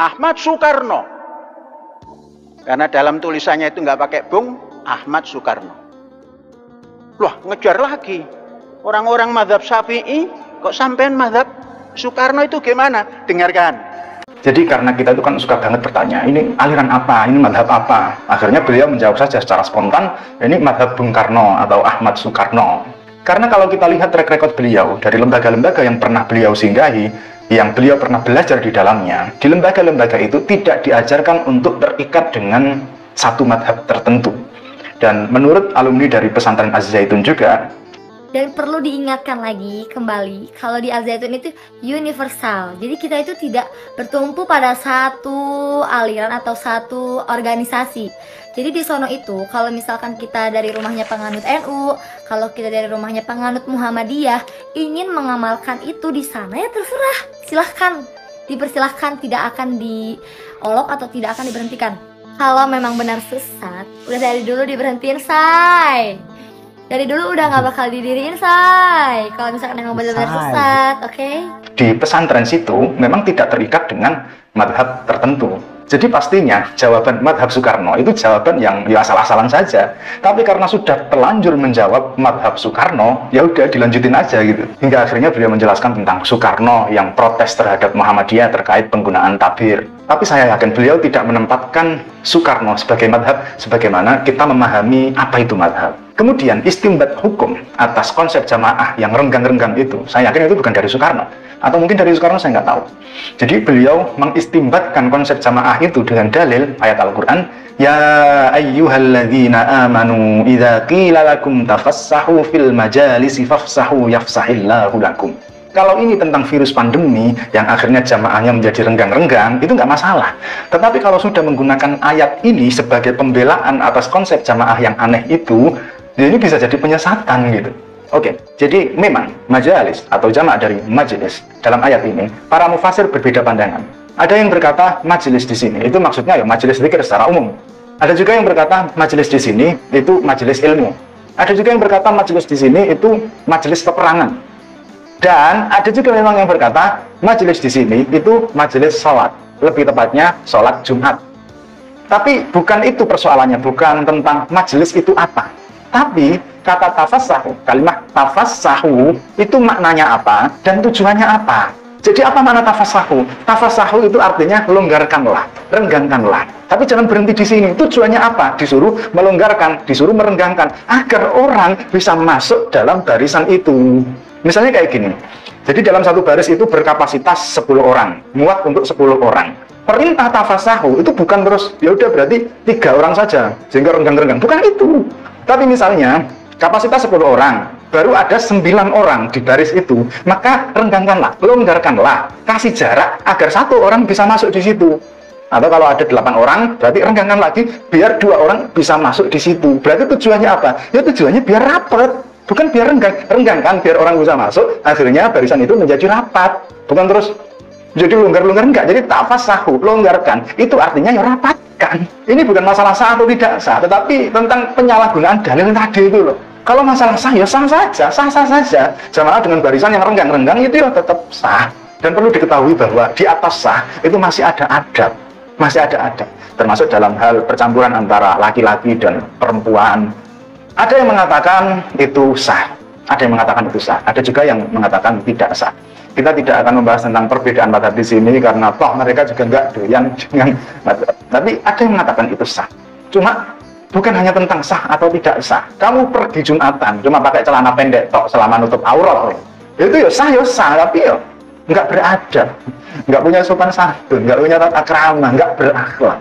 Ahmad Soekarno. Karena dalam tulisannya itu nggak pakai bung, Ahmad Soekarno. Loh, ngejar lagi. Orang-orang mazhab Syafi'i kok sampean mazhab Soekarno itu gimana? Dengarkan. Jadi karena kita itu kan suka banget bertanya, ini aliran apa, ini madhab apa? Akhirnya beliau menjawab saja secara spontan, ini madhab Bung Karno atau Ahmad Soekarno. Karena kalau kita lihat track record beliau dari lembaga-lembaga yang pernah beliau singgahi, yang beliau pernah belajar di dalamnya, di lembaga-lembaga itu tidak diajarkan untuk terikat dengan satu madhab tertentu. Dan menurut alumni dari pesantren Az-Zaitun juga, dan perlu diingatkan lagi kembali kalau di Al-Zaitun itu universal. Jadi kita itu tidak bertumpu pada satu aliran atau satu organisasi. Jadi di sono itu kalau misalkan kita dari rumahnya penganut NU, kalau kita dari rumahnya penganut Muhammadiyah ingin mengamalkan itu di sana, ya terserah, silahkan, dipersilahkan, tidak akan diolok atau tidak akan diberhentikan. Kalau memang benar sesat, udah dari dulu diberhentiin, say. Dari dulu udah nggak bakal didiriin, say. Kalau misalkan emang benar-benar sesat, oke? Di pesantren situ memang tidak terikat dengan madhab tertentu. Jadi pastinya jawaban madhab Soekarno itu jawaban yang ya asal-asalan saja. Tapi karena sudah terlanjur menjawab madhab Soekarno, ya udah dilanjutin aja gitu. Hingga akhirnya beliau menjelaskan tentang Soekarno yang protes terhadap Muhammadiyah terkait penggunaan tabir. Tapi saya yakin beliau tidak menempatkan Soekarno sebagai madhab sebagaimana kita memahami apa itu madhab. Kemudian istimbat hukum atas konsep jamaah yang renggang-renggang itu, saya yakin itu bukan dari Soekarno. Atau mungkin dari Soekarno, saya nggak tahu. Jadi beliau mengistimbatkan konsep jamaah itu dengan dalil ayat Al-Quran, Ya ayyuhalladzina amanu idza qila lakum tafassahu fil majalisi fafsahu yafsahillahu lakum. Kalau ini tentang virus pandemi yang akhirnya jamaahnya menjadi renggang-renggang, itu nggak masalah. Tetapi kalau sudah menggunakan ayat ini sebagai pembelaan atas konsep jamaah yang aneh itu, ini bisa jadi penyesatan gitu. Oke, jadi memang majalis atau jamaah dari majelis dalam ayat ini, para mufasir berbeda pandangan. Ada yang berkata majelis di sini itu maksudnya ya majelis zikir secara umum. Ada juga yang berkata majelis di sini itu majelis ilmu. Ada juga yang berkata majelis di sini itu majelis peperangan. Dan ada juga memang yang berkata majelis di sini itu majelis sholat, lebih tepatnya sholat Jumat. Tapi bukan itu persoalannya, bukan tentang majelis itu apa. Tapi kata tafassahu, kalimat tafassahu itu maknanya apa dan tujuannya apa? Jadi apa makna tafassahu? Tafassahu itu artinya longgarkanlah, renggangkanlah. Tapi jangan berhenti di sini. Tujuannya apa? Disuruh melonggarkan, disuruh merenggangkan agar orang bisa masuk dalam barisan itu. Misalnya kayak gini. Jadi dalam satu baris itu berkapasitas 10 orang, muat untuk 10 orang. Perintah tafassahu itu bukan terus ya udah berarti 3 orang saja sehingga renggang-renggang. Bukan itu. Tapi misalnya kapasitas 10 orang, baru ada 9 orang di baris itu, maka renggangkanlah, longgarkanlah, kasih jarak agar 1 orang bisa masuk di situ. Atau kalau ada 8 orang, berarti renggangkan lagi biar 2 orang bisa masuk di situ. Berarti tujuannya apa? Ya tujuannya biar rapat, bukan biar renggangkan biar orang bisa masuk. Akhirnya barisan itu menjadi rapat, bukan terus jadi longgar-longgar, enggak. Jadi tafassahu, longgarkan, itu artinya ya rapatkan. Ini bukan masalah sah atau tidak sah, tetapi tentang penyalahgunaan dalil tadi itu loh. Kalau masalah sah, ya sah saja, sah-sah saja. Jamaah dengan barisan yang renggang-renggang itu ya tetap sah. Dan perlu diketahui bahwa di atas sah itu masih ada adab. Masih ada adab. Termasuk dalam hal percampuran antara laki-laki dan perempuan. Ada yang mengatakan itu sah. Ada yang mengatakan itu sah. Ada juga yang mengatakan tidak sah. Kita tidak akan membahas tentang perbedaan madhab di sini karena toh mereka juga nggak doyan dengan madhab. Tapi ada yang mengatakan itu sah. Cuma bukan hanya tentang sah atau tidak sah. Kamu pergi Jumatan cuma pakai celana pendek tok selama nutup aurat, itu ya sah, tapi ya nggak beradab, nggak punya sopan santun, nggak punya tata krama, nggak berakhlak.